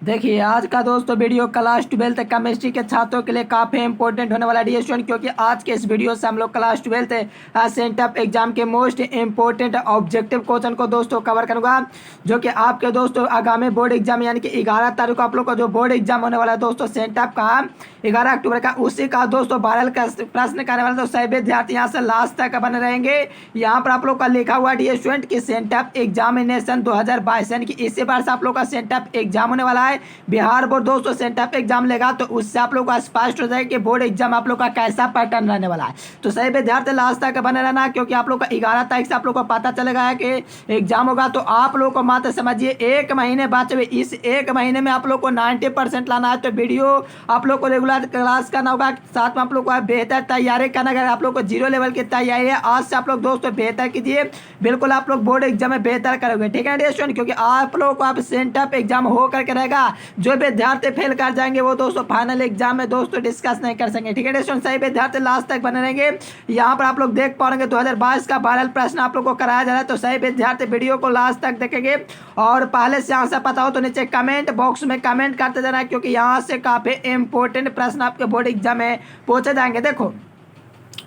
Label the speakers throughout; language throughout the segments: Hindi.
Speaker 1: देखिए आज का दोस्तों वीडियो क्लास 12th केमिस्ट्री के छात्रों के लिए काफ़ी इंपॉर्टेंट होने वाला है स्टूडेंट, क्योंकि आज के इस वीडियो से हम लोग क्लास 12th सेंटअप एग्जाम के मोस्ट इंपॉर्टेंट ऑब्जेक्टिव क्वेश्चन को दोस्तों कवर करूंगा, जो कि आपके दोस्तों आगामी बोर्ड एग्जाम यानी कि 11 तारीख को आप लोग का जो बोर्ड एग्जाम होने वाला है दोस्तों सेंटअप का 11 अक्टूबर का, उसी का दोस्तों वायरल का प्रश्न करने वाला। तो सभी विद्यार्थी यहाँ से लास्ट तक बने रहेंगे। यहाँ पर आप लोग का लिखा हुआ डी स्टूडेंट की सेंटअप एग्जामिनेशन 2022 यानी कि इसी बार से आप लोग का सेंटअप एग्जाम होने वाला है। बिहार बोर्ड दोस्तों सेंटअप एग्जाम लेगा, तो उससे आप लोग का स्पष्ट हो जाएगा कि बोर्ड एग्जाम आप लोग का कैसा पैटर्न रहने वाला है। तो सही विद्यार्थी लास्ट तक बने रहना, क्योंकि आप लोग का 11 तारीख से आप लोग को पता चलेगा कि एग्जाम होगा। तो आप लोग को मात्र समझिए 1 महीने बचे हुए, इस 1 महीने में आप लोग को 90% लाना है। तो वीडियो आप लोग को रेगुलर क्लास करना होगा, साथ में आप लोग को बेहतर तैयारी करना। अगर आप लोग को 0 लेवल की तैयारी है, आज से आप लोग दोस्तों बेहतर कीजिए, बिल्कुल आप लोग बोर्ड एग्जाम में बेहतर करोगे, ठीक है स्टूडेंट। क्योंकि आप लोग को आप सेंटअप एग्जाम हो करके रहेगा, जो विद्यार्थी फेल कर जाएंगे वो दोस्तों फाइनल एग्जाम में दोस्तों डिस्कस नहीं कर सकेंगे, ठीक है स्टूडेंट। सही विद्यार्थी लास्ट तक बने रहेंगे। यहाँ पर आप लोग देख पाएंगे 2022 का वायरल प्रश्न आप लोग को कराया जा रहा है। तो सही विद्यार्थी वीडियो को लास्ट तक देखेंगे, और पहले से आंसर पता हो तो नीचे कमेंट बॉक्स में कमेंट करते जाना, क्योंकि यहाँ से काफी इंपॉर्टेंट प्रश्न आपके बोर्ड एग्जाम में पूछे जाएंगे। देखो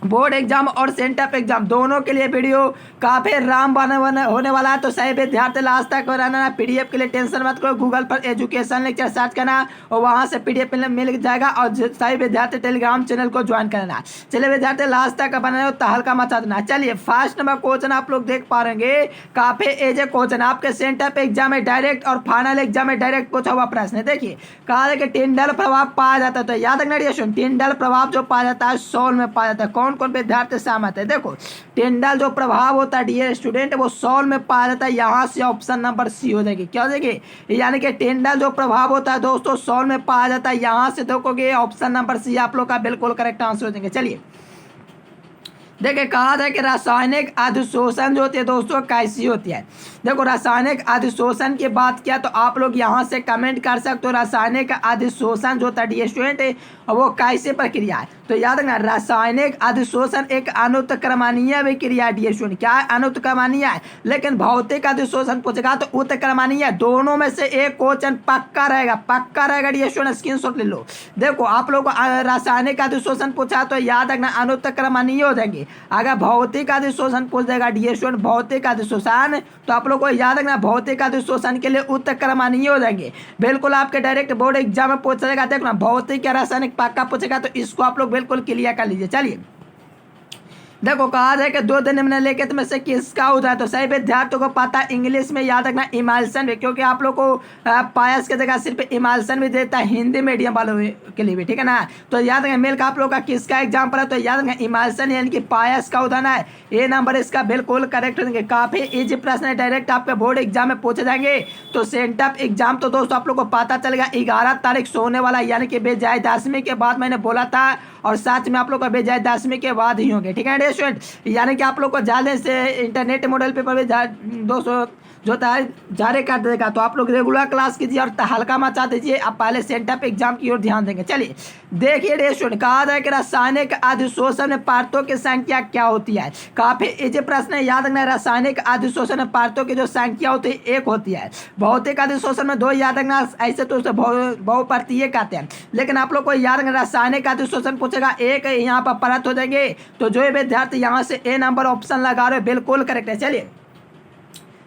Speaker 1: बोर्ड एग्जाम और सेंटअप एग्जाम दोनों के लिए वीडियो काफी राम होने वाला है। तो सही विद्यार्थी लास्ट तक रहना। पीडीएफ के लिए टेंशन मत करो, गूगल पर एजुकेशन लेक्चर सर्च करना और वहां से पीडीएफ मिल जाएगा। और सही विद्यार्थी टेलीग्राम चैनल को ज्वाइन करना। चलिए विद्यार्थी लास्ट तक बना हो, तहलका मचा देना। चलिए फर्स्ट नंबर क्वेश्चन आप लोग देख पा रहे काफी एज क्वेश्चन आपके सेंटअप एग्जाम में डायरेक्ट और फाइनल एग्जाम में डायरेक्ट पूछा हुआ प्रश्न है। देखिए कहा है कि टिंडल प्रभाव पाया जाता है। तो याद रखना टिंडल प्रभाव जो पाया जाता है सॉल में पाया जाता है। कौन कौन विद्यार्थी सहमत है? देखो टिंडल जो प्रभाव होता है डियर स्टूडेंट वो सॉल में पाया जाता है। यहाँ से ऑप्शन नंबर सी हो जाएगी। क्या हो जाएगी? यानी कि टिंडल जो प्रभाव होता है दोस्तों सॉल में पाया जाता है। यहाँ से देखोगे ऑप्शन नंबर सी आप लोग का बिल्कुल करेक्ट आंसर हो जाएंगे। चलिए देखिए कहा था कि रासायनिक अधिशोषण जो होती है दोस्तों कैसी होती है। देखो रासायनिक अधिशोषण की बात किया तो आप लोग यहाँ से कमेंट कर सकते हो रासायनिक अधिशोषण जो होता है स्टूडेंट वो कैसे प्रक्रिया है। तो याद रखना रासायनिक अधिशोषण एक अनुत्क्रमणीय विक्रिया है स्टूडेंट। क्या है? अनुत्क्रमणीय है। लेकिन भौतिक अधिशोषण पूछेगा तो उत्क्रमणीय। दोनों में से एक क्वेश्चन पक्का रहेगा स्टूडेंट, स्क्रीनशॉट ले लो। देखो आप लोग को रासायनिक अधिशोषण पूछा तो याद रखना अनुत्क्रमणीय हो जाएंगे। अगर भौतिक अधिशोषण पूछ देगा स्टूडेंट भौतिक अधिशोषण, तो आप लोग को याद रखना भौतिक अधिशोषण के लिए उत्क्रमणीय हो जाएंगे। बिल्कुल आपके डायरेक्ट बोर्ड एग्जाम में पूछ जाएगा। देखना भौतिक या रासायनिक पक्का पूछेगा, तो इसको आप लोग बिल्कुल क्लियर कर लीजिए। चलिए देखो कहा जाए कि 2 दिन निम्नलिखित में से किसका होता है। तो सही विद्यार्थियों को पता इंग्लिश में याद रखना इमाल्सन भी, क्योंकि आप लोग को पायस की जगह सिर्फ इमाल्सन भी देता है हिंदी मीडियम वालों के लिए भी, ठीक है ना। तो याद रखना मेल का आप लोग का किसका एग्जाम्पल है। तो याद रखना इमाल्सन यानी कि पायस का उदाहरण है। ये नंबर इसका बिल्कुल करेक्ट होंगे। काफी इजी प्रश्न है, डायरेक्ट आपके बोर्ड एग्जाम में पूछे जाएंगे। तो सेंटअप एग्जाम तो दोस्तों आप लोग को पता चलेगा 11 तारीख से होने वाला, यानी कि विजयदशमी के बाद मैंने बोला था, और साथ में आप लोग का विजयदशमी के बाद ही होंगे, ठीक है स्टूडेंट। यानी कि आप लोग को जल्दी से इंटरनेट मॉडल पे भी दोस्तों जो जारी कर देगा। तो आप लोग रेगुलर क्लास कीजिए और हल्का मचा दीजिए। आप पहले सेंटअप एग्जाम की ओर ध्यान देंगे। चलिए देखिए स्टूडेंट कहा जाए कि रासायनिक अधिशोषण में परतों की संख्या क्या होती है। काफी इजी प्रश्न है, याद रखना रासायनिक अधिशोषण में परतों की जो संख्या होती है 1 होती है। भौतिक अधिशोषण में 2 याद रखना, ऐसे तो उसे बहुपरतीय कहते हैं। लेकिन आप लोग को याद रखना रासायनिक अधिशोषण पूछेगा 1 यहाँ पर परत हो जाएंगे। तो जो विद्यार्थी यहाँ से ए नंबर ऑप्शन लगा रहे बिल्कुल करेक्ट है। चलिए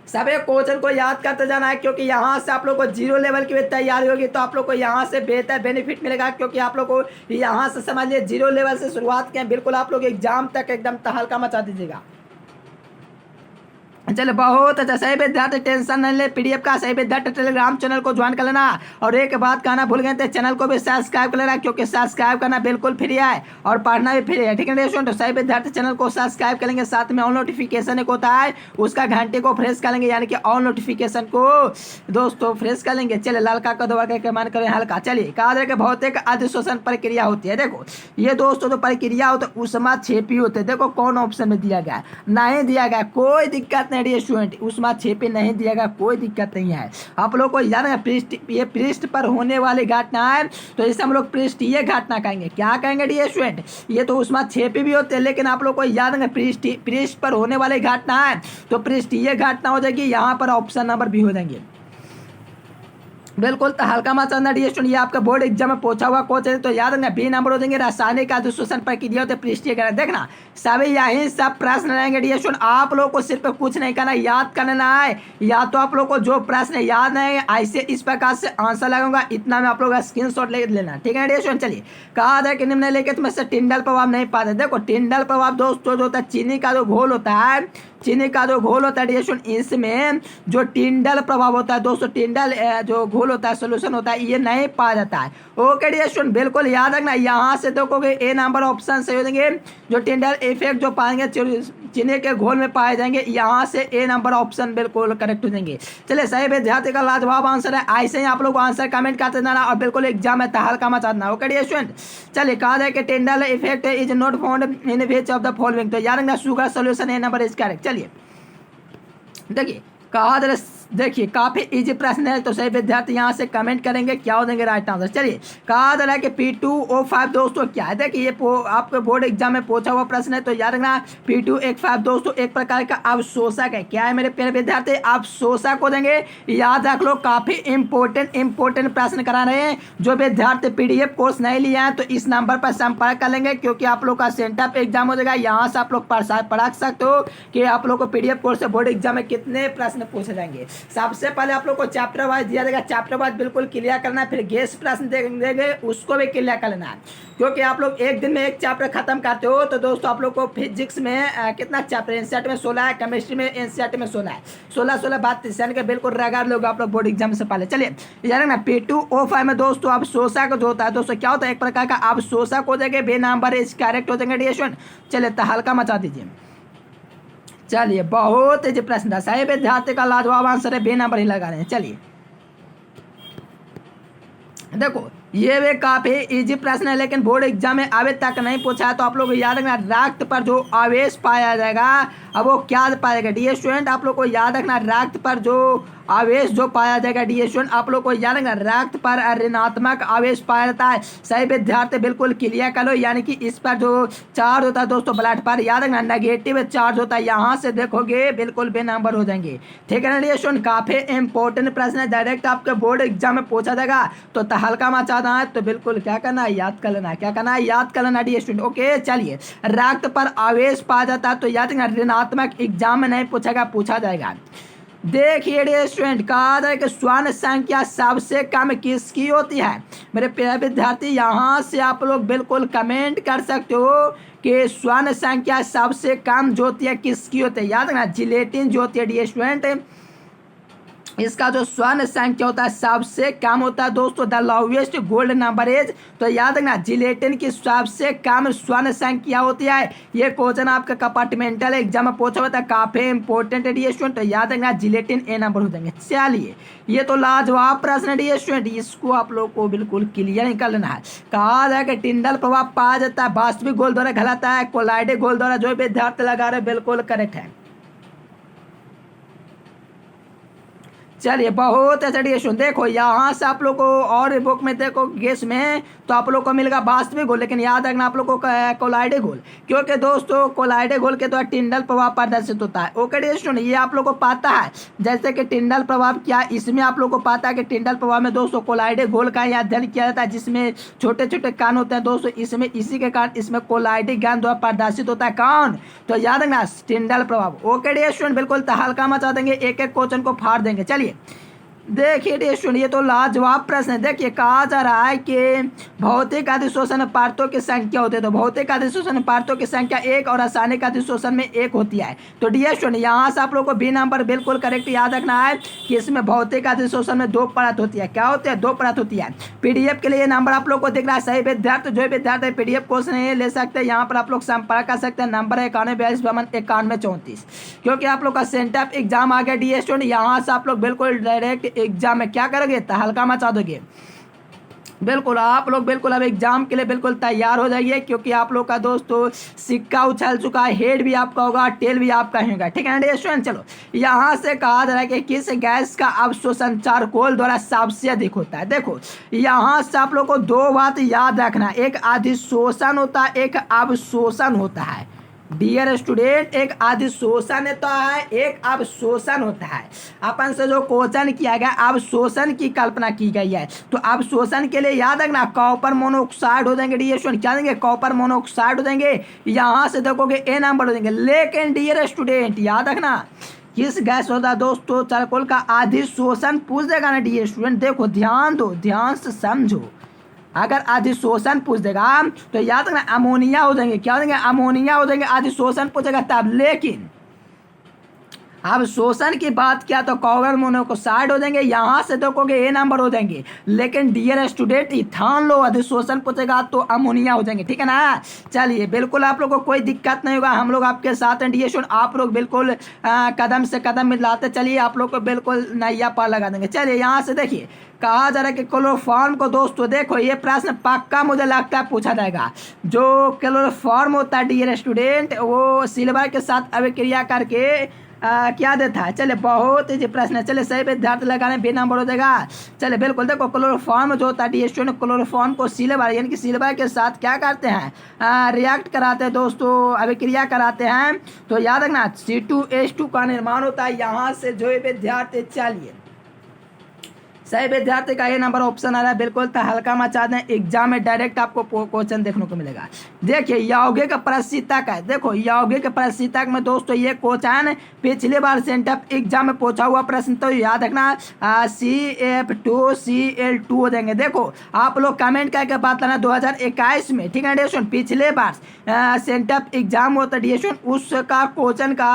Speaker 1: सभी क्वेश्चन को याद करते जाना है, क्योंकि यहाँ से आप लोग को 0 लेवल की भी तैयारी होगी। तो आप लोग को यहाँ से बेहतर बेनिफिट मिलेगा, क्योंकि आप लोग को यहाँ से समझिए 0 लेवल से शुरुआत किया, बिल्कुल आप लोग एग्जाम तक एकदम तहलका मचा दीजिएगा। चलो बहुत अच्छा। सही विद्यार्थी टेंशन नहीं ले, पीडीएफ का सही विद्यार्थी टेलीग्राम चैनल को ज्वाइन कर लेना। और एक बात कहना भूल गए थे, चैनल को भी सब्सक्राइब कर लेना, क्योंकि सब्सक्राइब करना बिल्कुल फ्री है और पढ़ना भी फ्री है, ठीक है स्टूडेंट। तो सही विद्यार्थी चैनल को सब्सक्राइब करेंगे, साथ में ऑल नोटिफिकेशन एक होता है उसका घंटे को फ्रेश कर लेंगे, यानी कि ऑल नोटिफिकेशन को दोस्तों फ्रेश कर लेंगे। चलिए लड़का का दोबारा करके मान करें हल्का। चलिए कहा जाए कि भौतिक अधिशोषण प्रक्रिया होती है। देखो ये दोस्तों जो प्रक्रिया होता है उसमें छेपी होते हैं। देखो कौन ऑप्शन में दिया गया, नहीं दिया गया, कोई दिक्कत नहीं स्टूडेंट, उसमें छेपे नहीं दिया गया, कोई दिक्कत नहीं है। आप लोग को याद है पृष्ठ, ये पृष्ठ पर होने वाली घटना है, तो इसे हम लोग पृष्ठीय घटना कहेंगे। क्या कहेंगे डियर स्टूडेंट? ये तो उसमें छेपे भी होते हैं, लेकिन आप लोग को याद है पृष्ठ पर होने वाली घटना है, तो पृष्ठीय घटना हो जाएगी। यहाँ पर ऑप्शन नंबर भी हो जाएंगे। बिल्कुल तो हल्का मत चलना डियर स्टूडेंट, ये आपका बोर्ड एग्जाम में पूछा हुआ क्वेश्चन है। तो याद रखना बी नंबर हो जाएंगे रासायनिक अधिशोषण प्रक्रिया होते पृष्ठीय करना। देखना सभी यही सब प्रश्न रहेंगे डियर स्टूडेंट, आप लोग को सिर्फ कुछ नहीं करना, याद करना है। या तो आप लोग को जो प्रश्न याद नहीं ऐसे इस प्रकार से आंसर लगेगा, इतना में आप लोग स्क्रीनशॉट ले लेना, ठीक है डियर स्टूडेंट। चलिए कहा था कि निम्नलिखित में से टिंडल प्रभाव नहीं पाते। देखो टिंडल प्रभाव दोस्तों जो होता है चीनी का जो घोल होता है, चीनी का जो घोल होता है डियर स्टूडेंट, इसमें जो टिंडल प्रभाव होता है दोस्तों, टिंडल जो घोल होता है सोल्यूशन होता है, ये नहीं पाया जाता है। ओके डियर स्टूडेंट, बिल्कुल याद रखना। यहाँ से देखोगे ए नंबर ऑप्शन सही हो जाएंगे, जो टिंडल इफेक्ट जो पाएंगे चीनी के घोल में पाए जाएंगे, यहाँ से ए नंबर ऑप्शन बिल्कुल करेक्ट हो जाएंगे। चलिए सही विद्यार्थी का लाजवाब आंसर है। ऐसे ही आप लोग आंसर कमेंट करते जाना और बिल्कुल एग्जाम में हल्का मत आना। ओके डियर स्टूडेंट, चलिए कहा जाए कि Tyndall effect is not found in which of the following. तो याद रखना sugar solution A number is correct. चलिए देखिए कहा देखिए काफी इजी प्रश्न है, तो सही विद्यार्थी यहाँ से कमेंट करेंगे क्या हो देंगे राइट आंसर। चलिए कहा जा रहा है कि P2O5 दोस्तों क्या है। देखिए ये आपके बोर्ड एग्जाम में पूछा हुआ प्रश्न है, तो याद रखना P2O5 दोस्तों एक प्रकार का अवशोषक है। क्या है मेरे प्यारे विद्यार्थी, अवशोषक हो देंगे। याद रख लो, काफी इंपॉर्टेंट प्रश्न करा रहे हैं। जो विद्यार्थी PDF कोर्स नहीं लिया है तो इस नंबर पर संपर्क कर लेंगे, क्योंकि आप लोग का सेंटअप एग्जाम हो जाएगा। यहाँ से आप लोग पढ़ा सकते हो कि आप लोग को PDF कोर्स से बोर्ड एग्जाम में कितने प्रश्न पूछे जाएंगे। सबसे पहले आप लोग को चैप्टर वाइज दिया जाएगा, चैप्टर वाइज बिल्कुल क्लियर करना है। फिर गेस प्रश्न देंगे, उसको भी क्लियर कर लेना है, क्योंकि आप लोग एक दिन में एक चैप्टर खत्म करते हो। तो दोस्तों आप लोग को फिजिक्स में कितना चैप्टर, एनसीईआरटी में 16 है, केमिस्ट्री में एनसीईआरटी में 16 है, 16 बात यानी कि बिल्कुल रगाड़ लोग आप लोग बोर्ड एग्जाम से पहले। चलिए यार ना P2O5 में दोस्तों अवशोषक जो होता है दोस्तों, क्या होता है एक प्रकार का अवशोषक हो जाएगा। बे नंबर इज करेक्ट हो जाएंगे डियर स्टूडेंट। चलिए तो हल्का मचा दीजिए। चलिए बहुत ही प्रश्न था, सही विद्यार्थी का लाजवाब आंसर है, बे नंबर ही लगा रहे हैं। चलिए देखो ये भी काफी इजी प्रश्न है, लेकिन बोर्ड एग्जाम में अभी तक नहीं पूछा है। तो आप लोग को याद रखना रक्त पर जो आवेश पाया जाएगा, अब वो क्या पाएगा डियर स्टूडेंट, आप लोग को याद रखना रक्त पर जो आवेश जो पाया जाएगा डियर स्टूडेंट, आप लोग को याद रखना रक्त पर ऋणात्मक आवेश पाया जाता है। सही विद्यार्थी बिल्कुल क्लियर कर लो, यानी कि इस पर जो चार्ज होता है दोस्तों ब्लड पर, याद रखना नेगेटिव चार्ज होता है। यहाँ से देखोगे बिल्कुल बे नंबर हो जाएंगे, ठीक है ना डियर स्टूडेंट। काफी इंपॉर्टेंट प्रश्न है, डायरेक्ट आपके बोर्ड एग्जाम में पूछा जाएगा। तो हल्का मचाना है तो बिल्कुल क्या करना है, याद कर लेना है। क्या करना है, याद कर लेना डियर स्टूडेंट। ओके चलिए रक्त पर आवेश पाया जाता है, तो याद रखना ऋणात्मक एग्जाम में नहीं पूछेगा, पूछा जाएगा। देखिए डियर स्टूडेंट, कहा जाए कि स्वर्ण संख्या सबसे कम किसकी होती है। मेरे प्यारे विद्यार्थी यहाँ से आप लोग बिल्कुल कमेंट कर सकते हो कि स्वर्ण संख्या सबसे कम जो होती है किसकी होती है। याद रखना जिलेटिन जो होती है डियर स्टूडेंट, इसका जो स्वर्ण संख्या होता है सबसे कम होता है दोस्तों, the lowest gold number is. तो याद रखना जिलेटिन की सबसे कम स्वर्ण संख्या होती है। ये क्वेश्चन आपका कंपार्टमेंटल एग्जाम में पूछा हुआ था, काफी इंपॉर्टेंट है डियर स्टूडेंट। तो याद रखना जिलेटिन ए नंबर हो जाएंगे। चलिए ये तो लाजवाब प्रश्न है डियर स्टूडेंट, इसको आप लोग को बिल्कुल क्लियर ही कर लेना है। कहा जाए कि टिंडल प्रभाव पाया जाता है वास्तविक गोल द्वारा, गलत है। कोलाइडे गोल द्वारा, जो विद्यार्थी लगा रहे बिल्कुल करेक्ट है। चलिए बहुत ऐसे डियर स्टूडेंट, देखो यहाँ से आप लोग को और बुक में देखो गेस में, तो आप लोग को मिलेगा वास्तविक गोल, लेकिन याद रखना आप लोग को कोलाइडे गोल, क्योंकि दोस्तों कोलाइडे गोल के द्वारा टिंडल प्रभाव प्रदर्शित होता है। ओके डियर स्टूडेंट, ये आप लोग को पता है जैसे कि टिंडल प्रभाव क्या, इसमें आप लोग को पता है कि टिंडल प्रभाव में दोस्तों कोलाइडे गोल का ही अध्ययन किया जाता है, जिसमें छोटे छोटे कान होते हैं दोस्तों, इसमें इसी के कारण इसमें कोलाइडे ज्ञान द्वारा प्रदर्शित होता है। कौन, तो याद रखना टिंडल प्रभाव। ओके डियर स्टूडेंट, बिल्कुल हल्का मचा देंगे, एक एक क्वेश्चन को फाड़ देंगे। चलिए देखिए डियर स्टूडेंट, ये तो लाजवाब प्रश्न है। देखिए कहा जा रहा है कि भौतिक अधिशोषण परतों की संख्या होती है। तो भौतिक अधिशोषण परतों की संख्या 1 और रासायनिक अधिशोषण में 1 होती है। तो डियर स्टूडेंट यहाँ से आप लोग को बी नंबर बिल्कुल करेक्ट याद रखना है कि इसमें भौतिक अधिशोषण में 2 परत होती है। क्या होती है, 2 परत होती है। PDF के लिए नंबर आप लोग को दिख रहा है। सही विद्यार्थी जो विद्यार्थी PDF कोर्स नहीं ले सकते, यहाँ पर आप लोग संपर्क कर सकते हैं। नंबर है 91425134, क्योंकि आप लोग का सेंटअप एग्जाम आ गया डियर स्टूडेंट। यहाँ से आप लोग बिल्कुल डायरेक्ट एग्जाम में क्या करोगे, हल्का मचा दोगे। बिल्कुल आप लोग बिल्कुल अब एग्जाम के लिए बिल्कुल तैयार हो जाइए, क्योंकि आप लोग का दोस्तों सिक्का उछल चुका है, हेड भी आपका होगा, टेल भी आपका होगा, ठीक है ना स्टूडेंट। चलो यहाँ से कहा जा रहा है कि किस गैस का अवशोषण चारकोल द्वारा सबसे अधिक होता है। देखो यहाँ से आप लोग को 2 बात याद रखना, एक अधिशोषण होता है, एक अवशोषण होता है। डियर स्टूडेंट, एक अधिशोषण तो है, एक अवशोषण होता है। अपन से जो क्वेश्चन किया गया अवशोषण की कल्पना की गई है, तो अवशोषण के लिए याद रखना कॉपर मोनोऑक्साइड हो जाएंगे डियर स्टूडेंट, क्या देंगे कॉपर मोनोऑक्साइड हो जाएंगे, यहाँ से देखोगे ए नंबर हो जाएंगे। लेकिन डियर स्टूडेंट याद रखना किस गैस होता है दोस्तों, चारकोल का अधिशोषण पूछ देगा ना डियर स्टूडेंट, देखो ध्यान दो, ध्यान से समझो। अगर अधिशोषण पूछ देगा तो याद रखना अमोनिया हो जाएंगे, क्या हो जाएंगे अमोनिया हो जाएंगे, अधिशोषण पूछेगा तब। लेकिन अब शोषण की बात किया तो कॉपर मोनोऑक्साइड हो जाएंगे, यहाँ से देखोगे ए नंबर हो जाएंगे। लेकिन डियर स्टूडेंट इथान लो अधिशोषण पूछेगा तो अमोनिया हो जाएंगे, ठीक है ना। चलिए बिल्कुल आप लोग को कोई दिक्कत नहीं होगा, हम लोग आपके साथ हैं डियर स्टूडेंट, आप लोग बिल्कुल कदम से कदम मिलाते चलिए, आप लोग को बिल्कुल नैया पार लगा देंगे। चलिए यहाँ से देखिए कहा जा रहा है कि क्लोरोफॉर्म को दोस्तों देखो ये प्रश्न पक्का मुझे लगता है पूछा जाएगा। जो क्लोरोफॉर्म होता है डियर स्टूडेंट वो सिल्वर के साथ अभिक्रिया करके क्या देता है। चले बहुत ही प्रश्न है, चले सही विद्यार्थी लगाने बी नंबर हो जाएगा। चले बिल्कुल देखो क्लोरोफॉर्म जो होता है डी स्टूडेंट, क्लोरोफॉर्म को सिल्वर यानी कि सिल्वर के साथ क्या करते हैं रिएक्ट कराते हैं दोस्तों, अभिक्रिया कराते हैं। तो याद रखना C2H2 का निर्माण होता है। यहाँ से जो विद्यार्थी चलिए सही विद्यार्थी का ये नंबर ऑप्शन आ रहा है बिल्कुल, तो हल्का मचा दें, एग्जाम में डायरेक्ट आपको क्वेश्चन देखने को मिलेगा। देखिए यौगिक प्रशीतक है, देखो यौगिक प्रशीतक में दोस्तों ये क्वेश्चन पिछले बार सेंटअप एग्जाम में पूछा हुआ प्रश्न, तो याद रखना CF2Cl2 हो जाएंगे। देखो आप लोग कमेंट करके बताना 2021 में, ठीक है डियर, पिछले बार सेंटअप एग्जाम होता है डियर, उसका क्वेश्चन का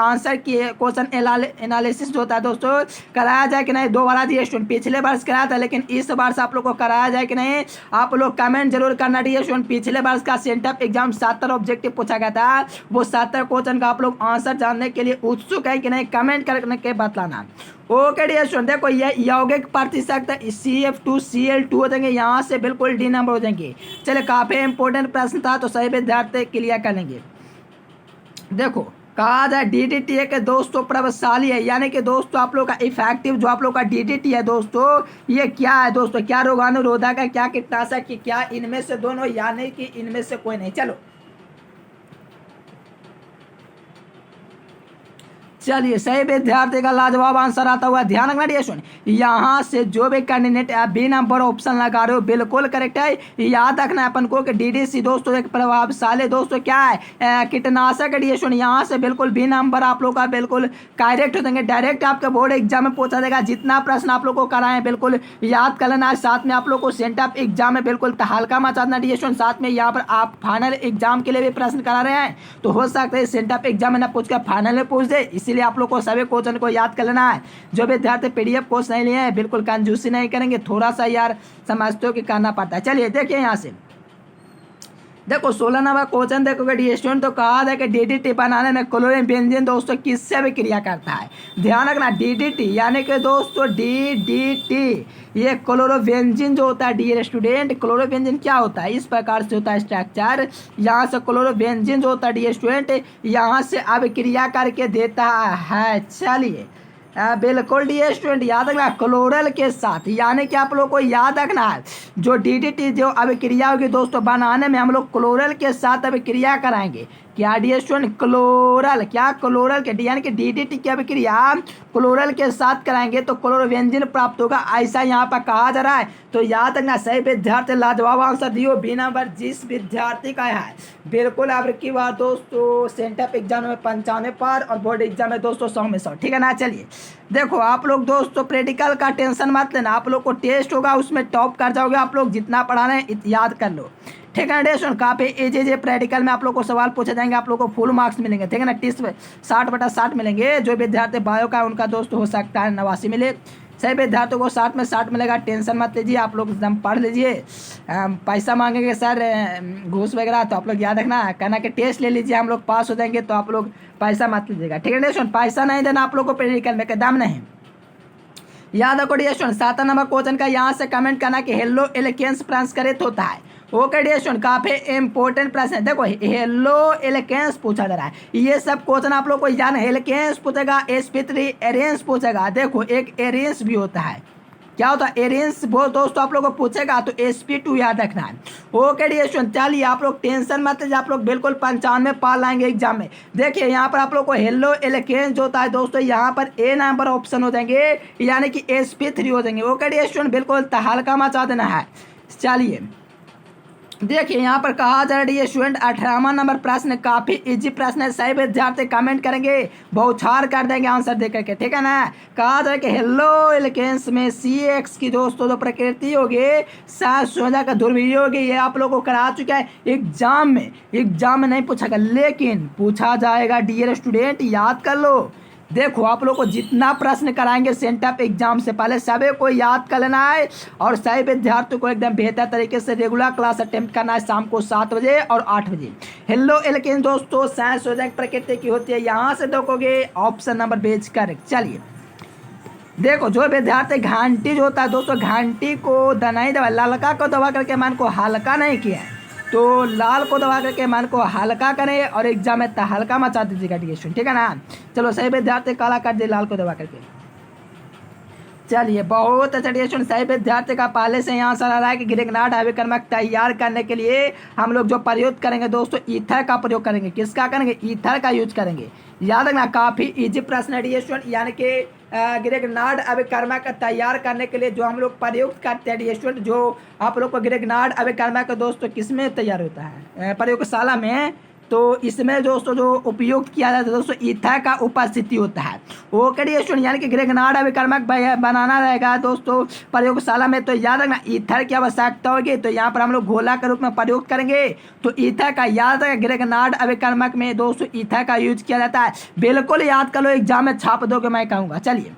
Speaker 1: आंसर किए क्वेश्चन एनालिसिस होता है दोस्तों, कराया जाए कि नहीं दोबारा डियर, पिछले वर्ष कराया था लेकिन इस वर्ष आप लोग को कराया जाए कि नहीं, आप लोग कमेंट जरूर करना डियर स्टूडेंट। पिछले वर्ष का सेंटअप एग्जाम 70 ऑब्जेक्टिव पूछा गया था, वो 70 क्वेश्चन का आप लोग आंसर जानने के लिए उत्सुक है कि नहीं, कमेंट करने के बतलाना। ओके डियर स्टूडेंट, देखो ये यौगिक प्रतिशत CF2Cl2 हो जाएंगे, यहाँ से बिल्कुल डी नंबर हो जाएंगे। चले काफी इंपॉर्टेंट प्रश्न था, तो सही विद्यार्थी क्लियर कर लेंगे। देखो कहा जाए DDT के दोस्तों प्रभावशाली है, यानी कि दोस्तों आप लोग का इफेक्टिव जो आप लोग का DDT है दोस्तों, ये क्या है दोस्तों, क्या रोगाणुरोधक है, क्या कीटनाशक की, क्या इनमें से दोनों, यानी कि इनमें से कोई नहीं। चलो चलिए सही विद्यार्थी का लाजवाब आंसर आता हुआ ध्यान रखना डियर स्टूडेंट, यहाँ से जो भी कैंडिडेट बी नंबर ऑप्शन लगा रहे हो बिल्कुल करेक्ट है। याद रखना अपन को कि DDC दोस्तों एक प्रभावशाली दोस्तों क्या है कीटनाशक डियर स्टूडेंट, यहाँ से बिल्कुल बी नंबर आप लोग का बिल्कुल करेक्ट हो जाएंगे। डायरेक्ट आपके बोर्ड एग्जाम में पूछा जाएगा, जितना प्रश्न आप लोग को कराए बिल्कुल याद कर लेना। साथ में आप लोग को सेंटअप एग्जाम में बिल्कुल हल्का मचा देना डियर स्टूडेंट, साथ में यहाँ पर आप फाइनल एग्जाम के लिए भी प्रश्न करा रहे हैं, तो हो सकता है सेंटअप एग्जाम में ना पूछ कर फाइनल में पूछ दे, इसीलिए आप लोग को सभी क्वेश्चन को याद कर लेना है। जो विद्यार्थी PDF कोर्स नहीं लिए हैं बिल्कुल कंजूसी नहीं करेंगे, थोड़ा सा यार समझते हो कि करना पड़ता है। चलिए देखिए यहाँ से देखो 16 नंबर क्वेश्चन देखोगे डी स्टूडेंट, तो कहा है कि DDT बनाने में क्लोरीन बेंजीन दोस्तों किससे भी क्रिया करता है। ध्यान रखना DDT यानी कि दोस्तों DDT ये क्लोरोबेंजीन जो होता है डियर स्टूडेंट, क्लोरोबेंजीन क्या होता है, इस प्रकार से होता है स्ट्रक्चर। यहाँ से क्लोरोबेंजीन जो होता है डियर स्टूडेंट, यहाँ से अभिक्रिया करके देता है। चलिए बिल्कुल डियर स्टूडेंट याद रखना क्लोरल के साथ, यानी कि आप लोग को याद रखना है जो DDT जो अभिक्रिया होगी दोस्तों बनाने में हम लोग क्लोरल के साथ अभिक्रिया कराएंगे। क्या डियर स्टूडेंट क्लोरल, क्या क्लोरल के यानी कि DDT की अभिक्रिया क्लोरल के साथ कराएंगे तो क्लोरोबेंजीन प्राप्त होगा, ऐसा यहाँ पर कहा जा रहा है। तो याद रखना सही विद्यार्थी लाजवाब आंसर दियो, बी नंबर जिस विद्यार्थी का है बिल्कुल अब की बार दोस्तों सेंटअप एग्जाम में 95 पर और बोर्ड एग्जाम में दोस्तों 100 में 100, ठीक है ना। चलिए देखो आप लोग दोस्तों प्रैक्टिकल का टेंशन मत लेना, आप लोग को टेस्ट होगा उसमें टॉप कर जाओगे, आप लोग जितना पढ़ा रहे हैं याद कर लो, ठीक है ना। काफी एजे प्रैक्टिकल में आप लोग को सवाल पूछे जाएंगे, आप लोग को फुल मार्क्स मिलेंगे, ठीक है ना। 60/60 मिलेंगे। जो विद्यार्थी बायो का उनका दोस्त हो सकता है 89 मिले, सही विद्यार्थियों को 60 में 60 मिलेगा, टेंशन मत लीजिए, आप लोग एकदम पढ़ लीजिए। पैसा मांगेंगे सर घूस वगैरह, तो आप लोग याद रखना कहना कि टेस्ट ले लीजिए, हम लोग पास हो जाएंगे, तो आप लोग पैसा मत लीजिएगा, ठीक है ना। पैसा नहीं देना आप लोग को प्रैक्टिकल में, दम नहीं। याद रखो डियर स्टूडेंट 7 नंबर क्वेश्चन का यहाँ से कमेंट करना कि हेलो एलिकेंस प्रसंस्कृत होता है। ओके डियर स्टूडेंट काफी इंपॉर्टेंट प्रश्न है। देखो हेलो एलिकेंस पूछा जा रहा है, ये सब क्वेश्चन आप लोग को जान, एलिकेंस पूछेगा, sp3 एरेंस पूछेगा। देखो एक एरेंस भी होता है, क्या होता है एरेंस, वो दोस्तों आप लोग को पूछेगा तो sp2 याद रखना है। ओके डियर स्टूडेंट, चलिए आप लोग टेंशन मत लीजिए, आप लोग बिल्कुल 95 पार लाएंगे एग्जाम में। देखिए यहाँ पर आप लोग को हेलो एलिकेंस जो होता है दोस्तों, यहाँ पर ए नंबर ऑप्शन हो जाएंगे, यानी कि sp3 हो जाएंगे। ओके डियर स्टूडेंट, बिल्कुल तहलका मचा देना है। चलिए देखिए यहाँ पर कहा जा रहा है स्टूडेंट 18वां नंबर प्रश्न काफी इजी प्रश्न है, सही विद्यार्थी कमेंट करेंगे बौछार कर देंगे आंसर दे करके, ठीक है ना। कहा जा रहा है कि हेलो एलिकेंस में CX की दोस्तों जो प्रकृति होगी सात सोजा का ध्रुवीय होगी, ये आप लोगों को करा चुका है एग्जाम में नहीं पूछा गया, लेकिन पूछा जाएगा डियर स्टूडेंट, याद कर लो। देखो आप लोग को जितना प्रश्न कराएंगे सेंटअप एग्जाम से पहले सभी को याद कर लेना है, और सही विद्यार्थियों को एकदम बेहतर तरीके से रेगुलर क्लास अटेम्प्ट करना है शाम को 7 बजे और 8 बजे। हेलो एलिकेंस दोस्तों साइंस हो जाए प्रकृति की होती है, यहाँ से देखोगे ऑप्शन नंबर बेच करेक्ट। चलिए देखो जो विद्यार्थी घंटी जो होता है दोस्तों, घंटी को नहीं दबा, ललका को दबा करके मन को हल्का नहीं किया है, तो लाल को दबा करके मन को हल्का करें और एग्जाम में हल्का मचा दीजिएगा डिस्ट्रेशन, ठीक है ना। चलो सही विद्यार्थी काला कर दिए लाल को दबा करके। चलिए बहुत अच्छा डिस्ट्रेशन, सही विद्यार्थी का पहले से यहाँ सर आ रहा है कि ग्रेगनार्ड अभिकर्मक तैयार करने के लिए हम लोग जो प्रयोग करेंगे दोस्तों ईथर का प्रयोग करेंगे। किसका करेंगे? ईथर का यूज करेंगे। याद रखना काफ़ी इजी प्रश्न है डिस्ट्रेशन, यानी कि ग्रेगनार्ड अभिकर्मक तैयार करने के लिए जो हम लोग प्रयुक्त करते हैं डिस्ट्रेशन, जो आप लोग को ग्रेगनार्ड अभिकर्मक दोस्तों किस में तैयार होता है? प्रयोगशाला में। तो इसमें दोस्तों जो उपयोग किया जाता है दोस्तों ईथर का उपस्थिति होता है। ओके डिस्ट्रेशन, यानी कि ग्रेगनार्ड अभिकर्मक बनाना रहेगा दोस्तों प्रयोगशाला में, तो याद रखना ईथर की आवश्यकता होगी। तो यहाँ पर हम लोग घोला के रूप में प्रयोग करेंगे, तो ईथर का याद रखा, ग्रेगनार्ड अभिकर्मक में दोस्तों ईथर का यूज किया जाता है। बिल्कुल याद कर लो, एग्जाम में छाप दोगे मैं कहूँगा। चलिए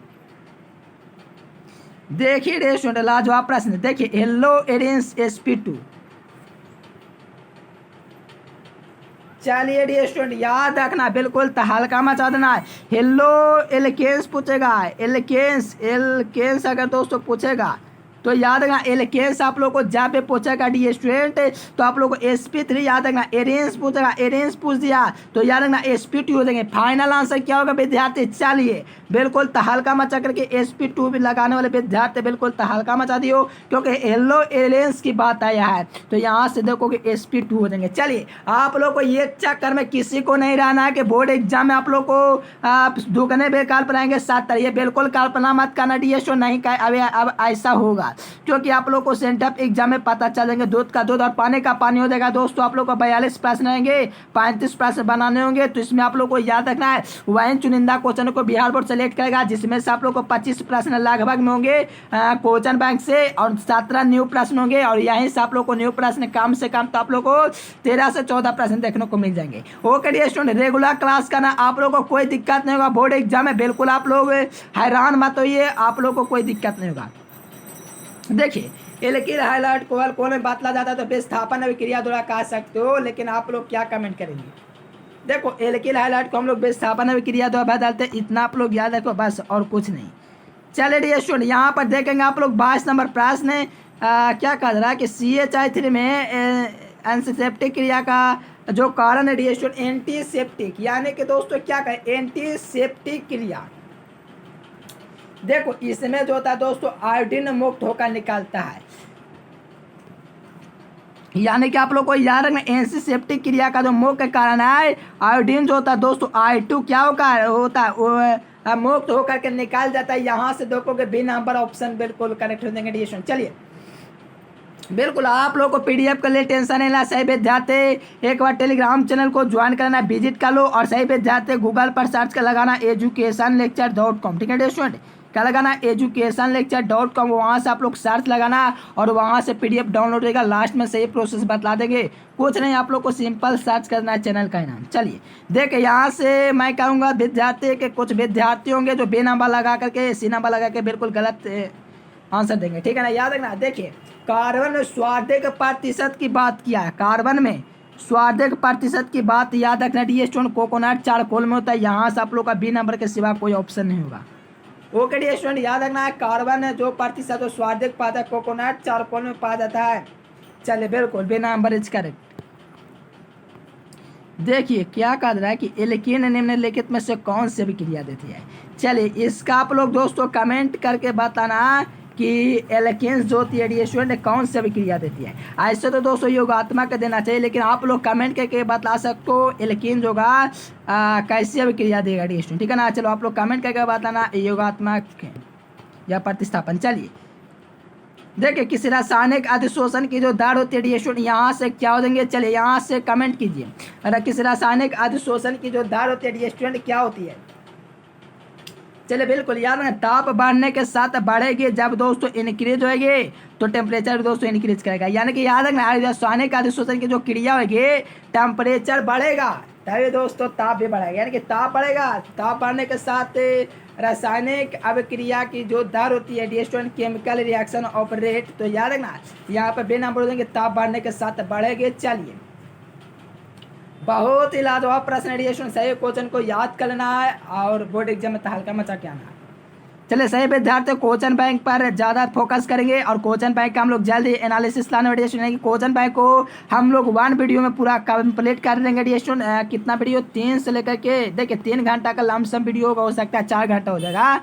Speaker 1: देखिए डिस्ट्रेशन लाजवाब प्रश्न, देखिए हेलो एरेंस sp2। चलिए डियर स्टूडेंट याद रखना, बिल्कुल तहलका मचा देना है। हेलो एलिकेंस पूछेगा, एलिकेंस अगर दोस्तों पूछेगा तो याद रखना एलिकेंस आप लोग को जहाँ पे पूछेगा डियर स्टूडेंट, तो आप लोग को sp3 याद रखना। एरेंस पूछेगा, एरेंस पूछ दिया तो याद रखना sp2 हो जाएंगे। फाइनल आंसर क्या होगा विद्यार्थी? चलिए बिल्कुल तहलका मचा करके sp2 भी लगाने वाले विद्यार्थी बिल्कुल तहलका मचा दियो, क्योंकि हेलो एलियंस की बात आया है, तो यहाँ से देखोगे sp2 हो जाएंगे। चलिए आप लोग को ये चक्कर में किसी को नहीं रहना है कि बोर्ड एग्जाम में आप लोग को दुगने बेकार बनाएंगे 7। ये बिल्कुल कल्पना मत करना डियर स्टूडेंट, नहीं अब ऐसा होगा, क्योंकि आप लोग को सेंटअप एग्जाम में पता चलेंगे दूध का दूध और पानी का पानी हो जाएगा। दोस्तों आप लोग को 42 प्रश्न रहेंगे, 35 प्रश्न बनाने होंगे, तो इसमें आप लोग को याद रखना है वही चुनिंदा क्वेश्चन को बिहार बोर्ड सेलेक्ट करेगा, जिसमें से आप लोग को 25 प्रश्न लगभग में होंगे क्वेश्चन बैंक से, और 17 न्यू प्रश्न होंगे, और यहीं से आप लोग को न्यू प्रश्न कम से कम तो आप लोग को 13 से 14 प्रश्न देखने को मिल जाएंगे। Okay dear student, regular class करना, आप लोग को कोई दिक्कत नहीं होगा बोर्ड एग्जाम में, बिल्कुल आप लोग हैरान मत होइए, आप लोग को कोई दिक्कत नहीं होगा। देखिए एल्किल हाइलाइट कोवल कोण में बातला जाता है तो विस्थापन अभिक्रिया द्वारा कह सकते हो, लेकिन आप लोग क्या कमेंट करेंगे? देखो एल्किल हाइलाइट को हम लोग विस्थापन अभिक्रिया द्वारा बदलते, इतना आप लोग याद रखो बस, और कुछ नहीं। चलिए डियर स्टूडेंट यहाँ पर देखेंगे आप लोग 22 नंबर प्रश्न क्या कह रहा है कि CH3 में एंटीसेप्टिक क्रिया का जो कारण है डियर स्टूडेंट एंटीसेप्टिक, यानी कि दोस्तों क्या कहें एंटीसेप्टिक क्रिया। देखो इसमें जो होता है दोस्तों आयोडीन मुक्त होकर निकलता है, यानी कि आप लोग को याद रखना एंटीसेप्टिक क्रिया का जो मुख्य कारण है आयोडीन जो होता है दोस्तों I2 क्या होता है वो मुक्त होकर के निकाल जाता है। यहाँ से देखोगे बी नंबर ऑप्शन बिल्कुल करेक्ट हो जाएंगे डिस्ट्रेशन। चलिए बिल्कुल आप लोग को PDF के लिए टेंशन नहीं लेना, सही विद्यार्थी एक बार टेलीग्राम चैनल को ज्वाइन करना, विजिट कर लो, और सही विद्यार्थी गूगल पर सर्च कर लगाना educationlecture.com, ठीक है स्टूडेंट, क्या लगाना educationlecture.com, वहाँ से आप लोग सर्च लगाना और वहाँ से PDF डाउनलोड होगा। लास्ट में सही प्रोसेस बता देंगे, कुछ नहीं आप लोग को सिंपल सर्च करना है चैनल का नाम। चलिए देखिए यहाँ से मैं कहूँगा विद्यार्थी के कुछ विद्यार्थी होंगे जो बे नंबर लगा करके सी नंबर लगा के बिल्कुल गलत आंसर देंगे, ठीक है ना। याद रखना, देखिए कार्बन में स्वार्थिक प्रतिशत की बात किया है, कार्बन में स्वार्थिक प्रतिशत की बात याद रखना डियर स्टूडेंट, कोकोनट चारकोल में होता है, यहाँ से आप लोग का बी नंबर के सिवा कोई ऑप्शन नहीं होगा। ओके डियर स्टूडेंट याद रखना है कार्बन जो प्रतिशत जो स्वार्थिक पाता है कोकोनट चारकोल में पाया जाता है। चलिए बिल्कुल बी नंबर इज करेक्ट। देखिए क्या कह रहा है कि एल्कीन निम्नलिखित में से कौन सी अभिक्रिया देती है। चलिए इसका आप लोग दोस्तों कमेंट करके बताना कि एल्केन्स जो होती है स्टूडेंट कौन सी अभिक्रिया देती है। ऐसे तो दोस्तों योगात्मक देना चाहिए, लेकिन आप लोग कमेंट करके बता सकते हो एल्केन्स होगा कैसी अभिक्रिया देगा स्टूडेंट, ठीक है ना। चलो आप लोग कमेंट करके बताना योगात्मक या प्रतिस्थापन। चलिए देखिए किसी रासायनिक अधिशोषण की जो दर होती है स्टूडेंट यहाँ से क्या हो जाएंगे, चलिए यहाँ से कमेंट कीजिए। अगर किसी रासायनिक अधिशोषण की जो दर होती है स्टूडेंट क्या होती है, चलिए बिल्कुल याद है, ताप बढ़ने के साथ बढ़ेगी, जब दोस्तों इंक्रीज होगी तो टेम्परेचर दोस्तों इंक्रीज करेगा, यानी कि याद रखना रासायनिक अधिशोषण की जो क्रिया होगी टेम्परेचर बढ़ेगा तभी दोस्तों ताप भी बढ़ेगा, यानी कि ताप बढ़ेगा, ताप बढ़ने के साथ रासायनिक अभिक्रिया की जो दर होती है student chemical reaction of rate, तो याद रखना यहाँ पे बे नंबर हो जाएंगे ताप बढ़ने के साथ बढ़ेंगे। चलिए बहुत ही लाजवाब प्रश्न है स्टूडेंट, सही क्वेश्चन को याद कर लेना है और बोर्ड एग्जाम में तहलका मचा के आना है। चलिए सही विद्यार्थी क्वेश्चन बैंक पर ज़्यादा फोकस करेंगे और क्वेश्चन बैंक का हम लोग जल्द ही एनालिसिस लाने वाले स्टूडेंट, क्वेश्चन बैंक को हम लोग 1 वीडियो में पूरा कंप्लीट कर देंगे स्टूडेंट। कितना वीडियो 3 से लेकर के देखिए 3 घंटा का लमसम वीडियो हो सकता है 4 घंटा हो जाएगा,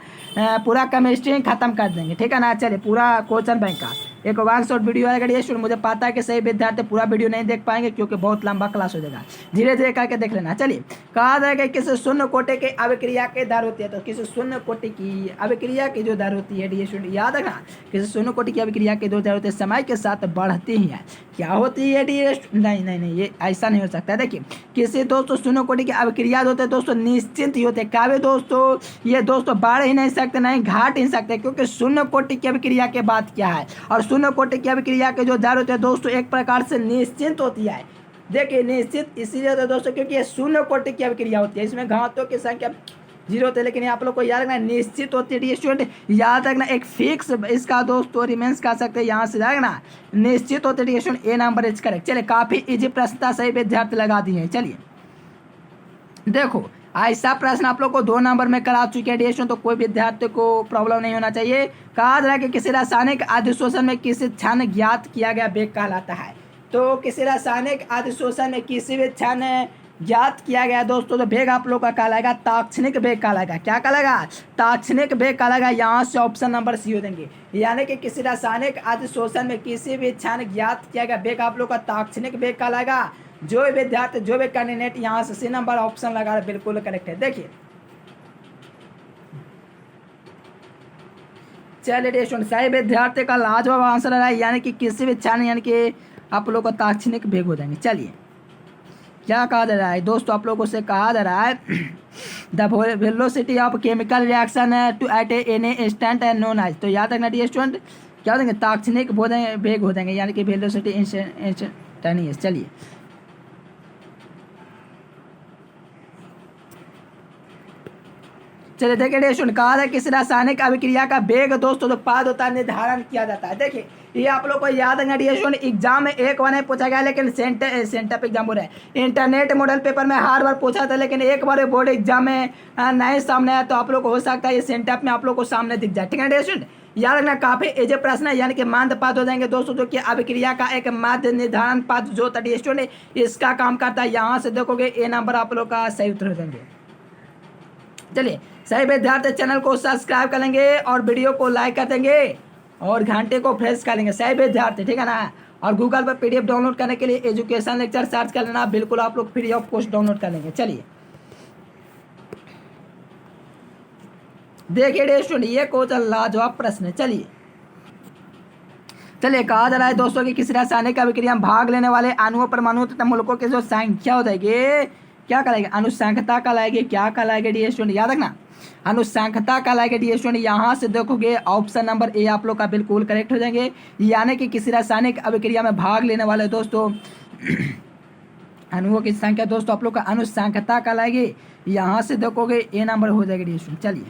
Speaker 1: पूरा केमिस्ट्री खत्म कर देंगे, ठीक है ना। चलिए पूरा क्वेश्चन बैंक का एक 1 शॉर्ट वीडियो आएगा स्टूडेंट, मुझे पता है कि सही विद्यार्थी पूरा वीडियो नहीं देख पाएंगे क्योंकि बहुत लंबा क्लास हो जाएगा, धीरे धीरे करके देख लेना। चलिए कहा जाएगा किसी शून्य कोटि की अभिक्रिया की दर होती है, तो किसी शून्य कोटि की अभिक्रिया की जो दर होती है स्टूडेंट याद रखना, किसी शून्य कोटि की अभिक्रिया की जो दर होती है समय के साथ बढ़ती ही है, क्या होती है नहीं नहीं नहीं ये ऐसा नहीं हो सकता। देखिए किसी दोस्तों शून्य कोटि की अभिक्रिया होते हैं दोस्तों निश्चिंत ही होते हैं, क्या दोस्तों ये दोस्तों बढ़ ही नहीं सकते नहीं घाट ही सकते, क्योंकि शून्य कोटि की अभिक्रिया के बाद क्या है, और शून्य कोटि की अभिक्रिया के जो दर होते हैं दोस्तों एक प्रकार से निश्चित होती है। देखिए निश्चित इसीलिए तो दोस्तों क्योंकि ये शून्य कोटि की अभिक्रिया होती है, इसमें घातों की संख्या 0 होती है, लेकिन आप लोग को याद रखना निश्चित होती है स्टूडेंट, याद रखना एक फिक्स इसका दोस्तों रिमेंस कर सकते हैं, यहाँ से रखना निश्चित होती है student, A number is correct. चलिए काफी इजी प्रश्न था, सही विद्यार्थी लगा दिए। चलिए देखो ऐसा प्रश्न आप लोग को 2 नंबर में करा चुके हैं स्टूडेंट, तो कोई विद्यार्थी को प्रॉब्लम नहीं होना चाहिए। कहा जा रहा है कि किसी रासायनिक अधिशोषण में किसी क्षण ज्ञात किया गया वेग कहलाता है, तो किसी रासायनिक अधिशोषण में किसी भी क्षण ज्ञात किया गया दोस्तों तो वेग आप लोग का कहलाएगा ताक्षणिक वेग कहलाएगा, क्या कहलाएगा ताक्षणिक वेग कहलाएगा, यहाँ से ऑप्शन नंबर सी हो देंगे, यानी कि किसी रासायनिक अधिशोषण में किसी भी क्षण ज्ञात किया गया वेग आप लोग का ताक्षणिक वेग कहलाएगा। जो विद्यार्थी जो भी कैंडिडेट यहाँ से सी नंबर ऑप्शन लगा रहे बिल्कुल करेक्ट है। देखिए चलिए स्टूडेंट सही विद्यार्थी का लाजवाब आंसर है, यानी कि किसी भी क्षण यानी कि आप लोग का ताक्षणिक वेग हो जाएंगे। चलिए क्या कहा जा रहा है दोस्तों, आप लोगों से कहा जा रहा है the velocity of chemical reaction to at any instant and known as, तो याद रखना स्टूडेंट क्या हो जाएंगे ताक्षणिक वेग हो जाएंगे, यानी कि वेलोसिटी इंस्टेंटेनियस। चलिए चलिए देखिए स्टूडेंट कहा है किसी रासायनिक अभिक्रिया का वेग दोस्तों जो उत्पाद होता है निर्धारण किया जाता है। देखिए ये आप लोग को याद है स्टूडेंट एग्जाम में एक बार नहीं पूछा गया, लेकिन सेंटअप एग्जाम हो रहा है, इंटरनेट मॉडल पेपर में हर बार पूछा था, लेकिन एक बार बोर्ड एग्जाम में नहीं सामने आया, तो आप लोग को हो सकता है ये सेंटअप में आप लोग को सामने दिख जाए, ठीक है स्टूडेंट। याद रखना काफी इजी प्रश्न है, यानी कि माध्य पद हो जाएंगे दोस्तों, जो कि अभिक्रिया का एक माध्य निर्धारण पद जो होता है स्टूडेंट इसका काम करता है, यहाँ से देखोगे ए नंबर आप लोग का सही उत्तर हो जाएंगे। चलिए सही विद्यार्थी चैनल को सब्सक्राइब कर लेंगे और वीडियो को लाइक कर देंगे और घंटे को प्रेस कर लेंगे सही विद्यार्थी, ठीक है ना। और गूगल पर PDF डाउनलोड करने के लिए एजुकेशन लेक्चर सर्च कर लेना, बिल्कुल आप लोग फ्री ऑफ कॉस्ट डाउनलोड कर लेंगे। चलिए देखिए स्टूडेंट ये क्वेश्चन लाजवाब प्रश्न है। चलिए कहा जा रहा है दोस्तों कि किसी रासायनिक अभिक्रिया में भाग लेने वाले अणुओं परमाणु तथा मूलकों की जो संख्या हो जाएगी क्या कहलाएगी अनुसंख्यता कहलाएगी, क्या कहलाएगी स्टूडेंट याद रखना अनुसंख्यता कहलाएगी स्टूडेंट। यहाँ से देखोगे ऑप्शन नंबर ए आप लोग का बिल्कुल करेक्ट हो जाएंगे, यानी कि किसी रासायनिक अभिक्रिया में भाग लेने वाले दोस्तों अणुओं की संख्या दोस्तों आप लोग का अनुसंख्यता कहलाएगी, यहाँ से देखोगे ए नंबर हो जाएगी स्टूडेंट। चलिए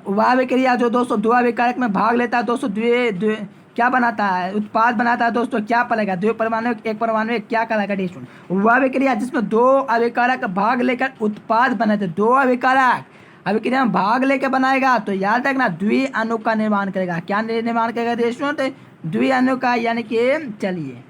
Speaker 1: वह अभिक्रिया जो दोस्तों दो अभिकारक में भाग लेता है दोस्तों क्या बनाता है उत्पाद बनाता है दोस्तों, क्या पड़ेगा दो परमाणु एक परमाणु क्या कहलाएगा स्टूडेंट। वह अभिक्रिया जिसमें 2 अभिकारक भाग लेकर उत्पाद बनाते, 2 अभिकारक अभिक्रिया में भाग लेकर बनाएगा तो याद रखना द्वि अणु का निर्माण करेगा, क्या निर्माण करेगा स्टूडेंट द्वि अणु का, यानी कि चलिए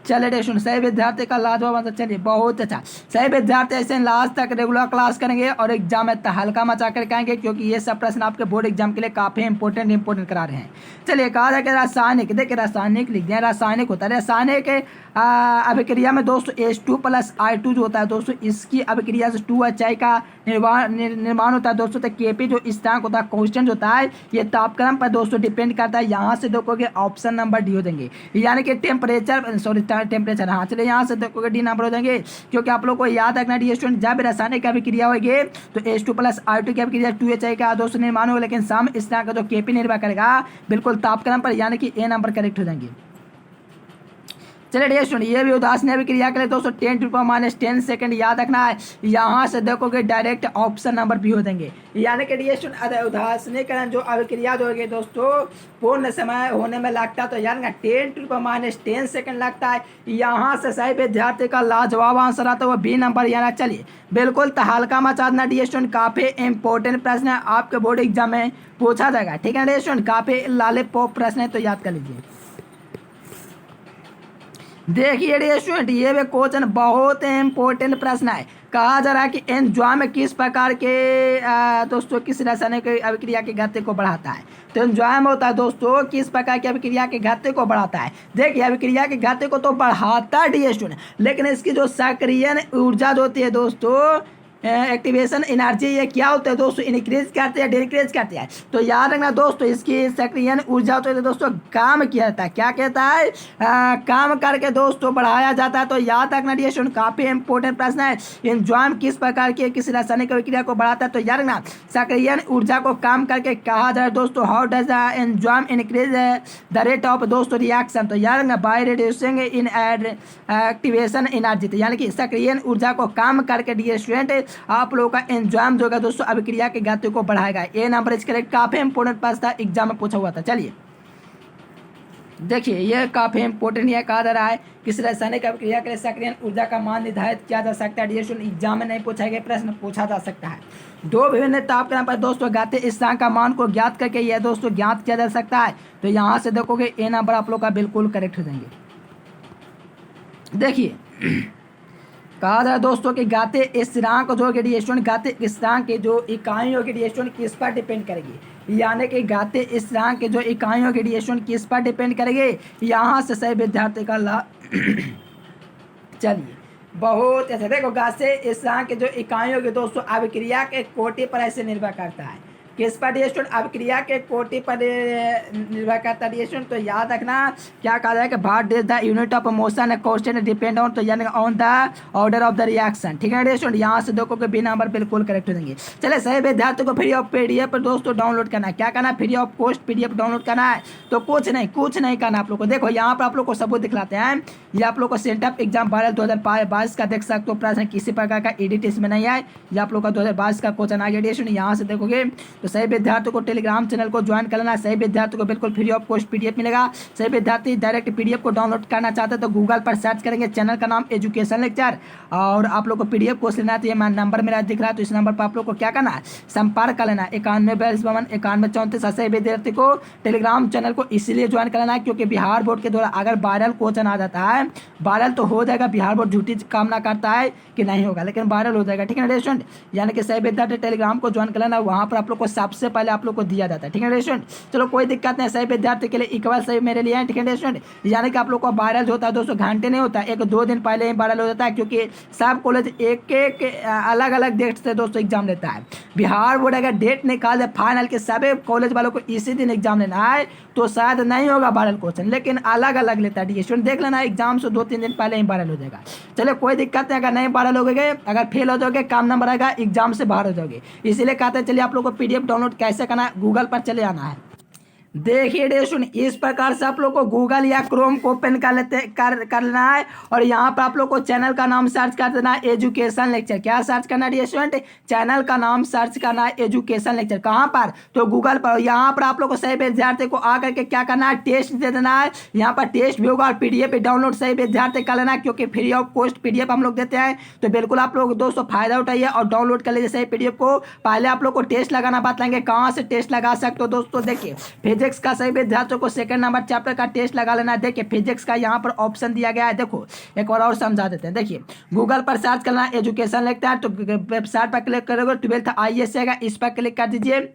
Speaker 1: चलिए डियर सही विद्यार्थी का लाजवाब आंसर। चलिए बहुत अच्छा, सही विद्यार्थी ऐसे लास्ट तक रेगुलर क्लास करेंगे और एग्जाम में हल्का मचा कर आएंगे, क्योंकि ये सब प्रश्न आपके बोर्ड एग्जाम के लिए काफी इंपॉर्टेंट करा रहे हैं। चलिए कहा जाए कि रासायनिक, देखिए रासायनिक लिख दिया, रासायनिक होता है रासायनिक अभिक्रिया में दोस्तों H2+I2 जो होता है दोस्तों, इसकी अभिक्रिया से 2HI का निर्माण होता है दोस्तों। तो Kp जो स्थिरांक होता है, कांस्टेंट होता है, ये तापक्रम पर दोस्तों डिपेंड करता है। यहाँ से देखोगे ऑप्शन नंबर डी हो देंगे, यानी कि टेम्परेचर। हाँ चलिए यहाँ से देखोगे डी नंबर हो जाएंगे, क्योंकि आप लोग को याद रखना डी स्टूडेंट, जब रासायनिक अभिक्रिया होगी तो H2+I2 की अभिक्रिया 2HI का दोस्तों निर्माण होगा, लेकिन सम स्थिरांक का जो Kp निर्भर करेगा बिल्कुल तापक्रम पर, यानी कि ए नंबर करेक्ट हो जाएंगे। चलिए डियर स्टूडेंट, ये भी उदासीन अभिक्रिया के लिए दोस्तों 10⁻10 सेकंड याद रखना है। यहाँ से देखोगे डायरेक्ट ऑप्शन नंबर बी हो देंगे, यानी कि डियर स्टूडेंट उदासीनीकरण जो अभिक्रिया जो है दोस्तों पूर्ण समय होने में लगता है, तो यानी 10⁻10 सेकंड लगता है। यहाँ से सही विद्यार्थी का लाजवाब आंसर आता है वो बी नंबर। यानी चलिए बिल्कुल हल्का मचा देना डियर स्टूडेंट, काफी इंपॉर्टेंट प्रश्न है, आपके बोर्ड एग्जाम में पूछा जाएगा। ठीक है डियर स्टूडेंट, काफी लॉलीपॉप प्रश्न है, तो याद कर लीजिए। देखिए डियर स्टूडेंट, ये भी क्वेश्चन बहुत इंपॉर्टेंट प्रश्न है। कहा जा रहा है कि एंजाइम में किस प्रकार के दोस्तों किस रासायनिक अभिक्रिया की गति को बढ़ाता है। तो एंजाइम होता है दोस्तों किस प्रकार की अभिक्रिया की गति को बढ़ाता है। देखिए अभिक्रिया की गति को तो बढ़ाता है डियर स्टूडेंट, लेकिन इसकी जो सक्रियण ऊर्जा जो होती है दोस्तों, एक्टिवेशन एनर्जी, ये क्या होता है दोस्तों, इंक्रीज करते हैं डिक्रीज करते हैं। तो याद रखना दोस्तों, इसकी सक्रियण ऊर्जा होती है दोस्तों, काम किया जाता है। क्या कहता है, काम करके दोस्तों बढ़ाया जाता है। तो याद रखना डियर स्टूडेंट, काफी इंपॉर्टेंट प्रश्न है। एंजाइम किस प्रकार की किसी रासायनिक अभिक्रिया को बढ़ाता है। तो याद रखना सक्रियण ऊर्जा को काम करके कहा जाए दोस्तों, how does the enzyme increase the rate of दोस्तों रिएक्शन। तो याद रखना by reducing in activation energy, तो यानी कि सक्रियण ऊर्जा को काम करके डियर स्टूडेंट आप लोगों का एंजाइम जो है दोस्तों अभिक्रिया की गति को बढ़ाएगा। ए नंबर इस करेक्ट, काफी इंपॉर्टेंट प्रश्न था, एग्जाम में पूछा हुआ था। चलिए देखिए ये काफी इंपॉर्टेंट है, कहा जा रहा है किस रासायनिक अभिक्रिया के लिए सक्रियण ऊर्जा का मान निर्धारित किया जा सकता है। डियर स्टूडेंट एग्जाम में नहीं पूछा गया प्रश्न पूछा जा सकता है। दो विभिन्न तापक्रम पर दोस्तों गति स्थिरांक का मान को ज्ञात करके यह दोस्तों ज्ञात किया जा सकता है। तो यहाँ से देखोगे ए नंबर आप लोग का बिल्कुल करेक्ट हो जाएंगे। देखिए कहा जा रहा है दोस्तों कि गति स्थिरांक जो डियर स्टूडेंट गति स्थिरांक की जो इकाई होगी डियर स्टूडेंट किस पर डिपेंड करेगी, यानी कि गति स्थिरांक की जो इकाई होगी डियर स्टूडेंट किस पर डिपेंड करेगी। यहाँ से सही विद्यार्थी का चलिए बहुत ऐसे देखो, गति स्थिरांक की जो इकाई होगी दोस्तों अभिक्रिया के कोटि पर ऐसे निर्भर करता है। किस पर डियर स्टूडेंट, अभिक्रिया के कोटि पर निर्भर करता है डियर स्टूडेंट। तो याद रखना क्या कहा जाए कि what is the unit of motion है कांस्टेंट डिपेंड ऑन, तो यानी on the order of the reaction. ठीक है डियर स्टूडेंट, यहाँ से देखो कि बी नंबर बिल्कुल करेक्ट हो जाएंगे। चले सही विद्यार्थी को फ्री ऑफ पीडीएफ पर दोस्तों डाउनलोड करना है। क्या करना है, free of cost PDF download करना है। तो कुछ नहीं करना आप लोग को। देखो यहाँ पर आप लोग को सबूत दिखलाते हैं, ये आप लोग को सेंटअप एग्जाम 12/2022 का देख सकते हो, प्रश्न किसी प्रकार का एडिट इसमें नहीं है। ये आप लोग का 2022 का क्वेश्चन आ गया डियर स्टूडेंट। यहाँ से देखोगे तो सही विद्यार्थी को टेलीग्राम चैनल को ज्वाइन कर लेना। सही विद्यार्थी को बिल्कुल फ्री ऑफ कॉस्ट पीडीएफ मिलेगा। सही विद्यार्थी डायरेक्ट पीडीएफ को डाउनलोड करना चाहते हैं तो गूगल पर सर्च करेंगे, चैनल का नाम एजुकेशन लेक्चर, और आप लोग को पीडीएफ कोर्स लेना है। तो ये नंबर मेरा दिख रहा है, तो इस नंबर पर आप लोग को क्या करना है, संपर्क कर लेना है 9142519134। सही विद्यार्थी को टेलीग्राम चैनल को इसलिए ज्वाइन कर लेना है क्योंकि बिहार बोर्ड के द्वारा अगर वायरल क्वेश्चन आ जाता है, वायरल तो हो जाएगा, बिहार बोर्ड झूठी कामना करता है कि नहीं होगा, लेकिन वायरल हो जाएगा। ठीक है स्टूडेंट, यानी कि सही विद्यार्थी टेलीग्राम को ज्वाइन कर लेना, वहाँ पर आप लोग को सबसे पहले आप लोग को दिया जाता है। ठीक है स्टूडेंट, चलो कोई दिक्कत नहीं, सही विद्यार्थी के लिए इक्वल सही मेरे लिए है। ठीक है स्टूडेंट, यानी कि आप लोग को वायरल होता है दोस्तों घंटे नहीं होता, 1-2 दिन पहले ही वायरल हो जाता है, क्योंकि सब कॉलेज एक अलग अलग डेट से दोस्तों एग्जाम लेता है। बिहार बोर्ड अगर डेट निकाल दे फाइनल के सभी कॉलेज वालों को इसी दिन एग्जाम लेना है तो शायद नहीं होगा वायरल क्वेश्चन, लेकिन अलग अलग लेता है। स्टूडेंट देख लेना एग्जाम से 2-3 दिन पहले ही वायरल हो जाएगा। चलो कोई दिक्कत नहीं, अगर नहीं वायरल हो गए, अगर फेल हो जाओगे, कम नंबर आएगा, एग्जाम से बाहर हो जाओगे। इसीलिए कहते हैं चलिए आप लोग को पीडीएफ डाउनलोड कैसे करना है, गूगल पर चले आना है। देखिए डियर इस प्रकार से आप लोग को गूगल या क्रोम को ओपन कर लेना है, और यहाँ पर आप लोग को चैनल का नाम सर्च कर देना है एजुकेशन लेक्चर। क्या सर्च करना है डियर स्टूडेंट, चैनल का नाम सर्च करना है एजुकेशन लेक्चर। कहाँ पर, तो गूगल पर। यहाँ पर आप लोग को सही विद्यार्थी को आकर के क्या करना है, टेस्ट दे देना है। यहाँ पर टेस्ट भी होगा और पीडीएफ भी डाउनलोड सही विद्यार्थी कर लेना, क्योंकि फ्री ऑफ कॉस्ट पीडीएफ हम लोग देते हैं। तो बिल्कुल आप लोग दोस्तों फायदा उठाइए और डाउनलोड कर लीजिए सही पीडीएफ को। पहले आप लोग को टेस्ट लगाना बताएंगे, कहाँ से टेस्ट लगा सकते हो दोस्तों। देखिए फिजिक्स का सही विद्यार्थियों को सेकंड नंबर चैप्टर का टेस्ट लगा लेना है। देखिए फिजिक्स का यहाँ पर ऑप्शन दिया गया है, देखो एक बार और समझा देते हैं। देखिए गूगल पर सर्च करना एजुकेशन लिखता है तो वेबसाइट पर क्लिक करोगे 12th IAS आएगा, इस पर क्लिक कर दीजिए।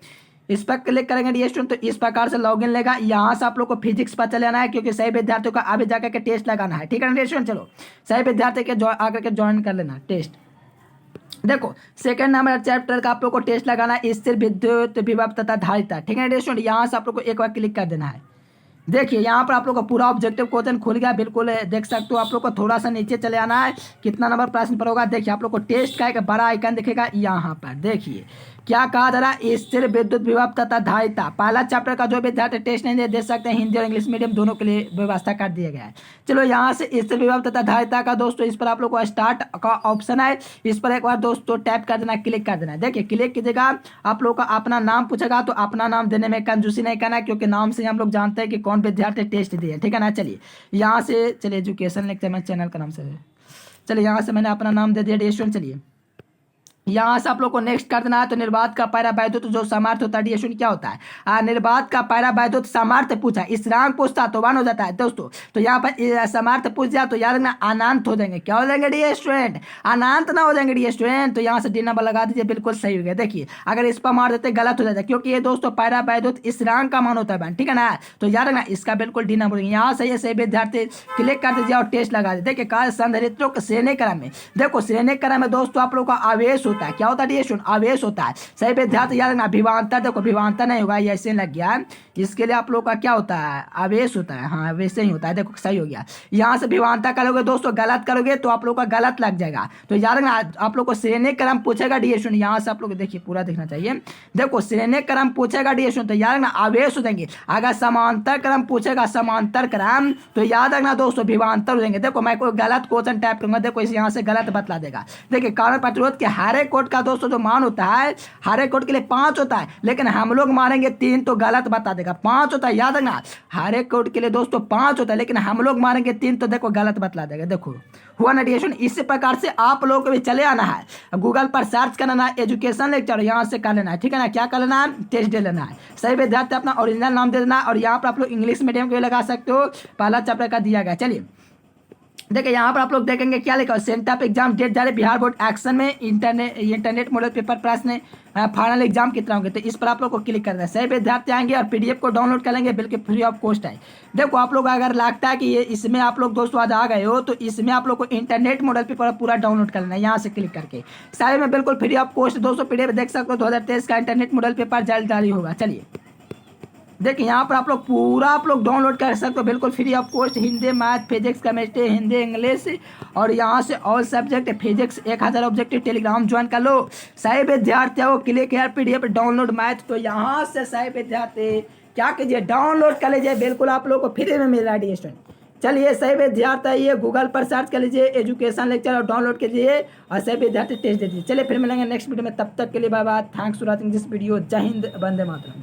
Speaker 1: इस पर क्लिक करेंगे डियर स्टूडेंट तो इस प्रकार से लॉगिन लेगा। यहाँ से आप लोग को फिजिक्स पर चले आना है क्योंकि सही विद्यार्थियों का आगे जाकर के टेस्ट लगाना है, ठीक है ना डियर स्टूडेंट। चलो सही विद्यार्थी के आकर के ज्वाइन कर लेना टेस्ट। देखो सेकंड नंबर चैप्टर का आप लोग को टेस्ट लगाना है स्थिर विद्युत विभव तथा धारिता, ठीक है डियर स्टूडेंट। यहाँ से आप लोग को एक बार क्लिक कर देना है। देखिए यहाँ पर आप लोग को पूरा ऑब्जेक्टिव क्वेश्चन खुल गया, बिल्कुल देख सकते हो। आप लोग को थोड़ा सा नीचे चले आना है, कितना नंबर प्रश्न पर होगा। देखिए आप लोग को टेस्ट का एक बड़ा आइकन दिखेगा यहाँ पर। देखिए क्या कहा जा रहा है, स्थिर विद्युत विभव तथा धारिता। पहला चैप्टर का जो विद्यार्थी टेस्ट नहीं दे सकते हैं, हिंदी और इंग्लिश मीडियम दोनों के लिए व्यवस्था कर दिया गया है। चलो यहाँ से स्थिर विभव तथा धारिता का दोस्तों इस पर आप लोग को स्टार्ट का ऑप्शन है, इस पर एक बार दोस्तों टैप कर देना, क्लिक कर देना। देखिए क्लिक कीजिएगा, आप लोग का अपना नाम पूछेगा तो अपना नाम देने में कंजूसी नहीं करना क्योंकि नाम से हम लोग जानते हैं कि कौन विद्यार्थी टेस्ट दिए, ठीक है ना। चलिए यहाँ से चलिए एजुकेशन लिखते हैं, मैं चैनल का नाम से। चलिए यहाँ से मैंने अपना नाम दे दिया डियर स्टूडेंट। चलिए यहाँ से आप लोग को नेक्स्ट कर देना है। तो निर्वात का पैरा वैद्युत जो सामर्थ्य होता है डियर स्टूडेंट क्या होता है, निर्वात का पैरा वैद्युत सामर्थ्य पूछा, स्थिरांक पूछता तो 1 हो जाता है दोस्तों। तो यहाँ पर सामर्थ्य पूछ दिया तो याद रखना अनंत हो जाएंगे, क्या हो जाएंगे डियर स्टूडेंट, अनंत ना हो जाएंगे डियर स्टूडेंट। तो यहाँ से डी नंबर लगा दीजिए, बिल्कुल सही हो गया। देखिए अगर इस पर मार देते गलत हो जाता है क्योंकि ये दोस्तों पैरा वैद्युत स्थिरांक का मान होता है, ठीक है ना। तो याद रखना इसका बिल्कुल डी नंबर। यहाँ से ये सही विद्यार्थी क्लिक कर दीजिए और टेस्ट लगा दीजिए। देखिए कार्य संधारित्रों के श्रेणी क्रम में, देखो श्रेणी क्रम में दोस्तों आप लोग का आवेश होता है, क्या होता है डियर स्टूडेंट, आवेश होता है। सही विद्यार्थी याद रखना विभवांतर, देखो विभवांतर नहीं होगा, ये ऐसे लग गया, इसके लिए आप लोग का क्या होता है, आवेश होता है। हाँ वैसे ही होता है, देखो सही हो गया। यहाँ से विभवांतर करोगे दोस्तों, गलत करोगे तो आप लोग का गलत लग जाएगा। तो याद रखना आप लोग को श्रेणी क्रम पूछेगा डियर स्टूडेंट, यहाँ से आप लोग देखिए पूरा देखना चाहिए। देखो श्रेणी क्रम पूछेगा डियर स्टूडेंट तो याद रखना आवेश हो जाएंगे। अगर समांतर क्रम पूछेगा समांतर क्रम तो याद रखना दोस्तों विभवांतर हो जाएंगे। देखो मैं कोई गलत क्वेश्चन टाइप करूंगा, देखो इस यहाँ से गलत बतला देगा। देखिए कारण प्रतिरोध के हर एक कोड का दोस्तों जो मान होता है, हर एक कोड के लिए 5 होता है, लेकिन हम लोग मारेंगे 3 तो गलत बता देगा। 5 होता है, याद रखना हर एक कोड के लिए दोस्तों 5 होता है, लेकिन हम लोग मारेंगे 3 तो देखो गलत बतला देगा। देखो हुआ ना डियर स्टूडेंट। इसी प्रकार से आप लोग को भी चले आना है, गूगल पर सर्च करना है एजुकेशन लेक्चर, यहाँ से कर लेना है, ठीक है ना। क्या कर लेना है, टेस्ट दे लेना है। सही विद्यार्थी अपना ओरिजिनल नाम दे देना और यहाँ पर आप लोग इंग्लिश मीडियम को लगा सकते हो, पहला चैप्टर का दिया गया। चलिए देखिए यहाँ पर आप लोग देखेंगे क्या लिखा है, सेंटर ऑफ एग्जाम डेट जारी, बिहार बोर्ड एक्शन में इंटरनेट मॉडल पेपर प्रश्न फाइनल एग्जाम कितना होंगे। तो इस पर आप लोग को क्लिक करना है। सही विद्यार्थी आएंगे और पीडीएफ को डाउनलोड कर लेंगे, बिल्कुल फ्री ऑफ कॉस्ट है। देखो आप लोग अगर लगता है कि ये इसमें आप लोग दोस्तों आज आ गए हो तो इसमें आप लोग को इंटरनेट मॉडल पेपर पूरा डाउनलोड कर लेना है, यहाँ से क्लिक करके। सारे में बिल्कुल फ्री ऑफ कॉस्ट दोस्तों पीडीएफ देख सकते हो। 2023 का इंटरनेट मॉडल पेपर जल्द जारी होगा। चलिए देखिए यहाँ पर आप लोग पूरा आप लोग डाउनलोड कर सकते हो, बिल्कुल free of cost. Hindi math physics chemistry Hindi English और यहाँ से all subject physics 1000 objective. Telegram join कर लो। सही विद्यार्थी हो क्लिक यार पीडीएफ डाउनलोड मैथ, तो यहाँ से सही विद्यार्थी क्या कीजिए डाउनलोड कर लीजिए, बिल्कुल आप लोग को फ्री में मिल रहा है स्टूडेंट। चलिए सही विद्यार्थी ये गूगल पर सर्च कर लीजिए एजुकेशन लेक्चर और डाउनलोड कीजिए और सही विद्यार्थी टेस्ट दे दीजिए। चलिए फिर मिलेंगे नेक्स्ट वीडियो में, तब तक के लिए bye bye. Thanks for watching this video. जय हिंद, वंदे मातरम।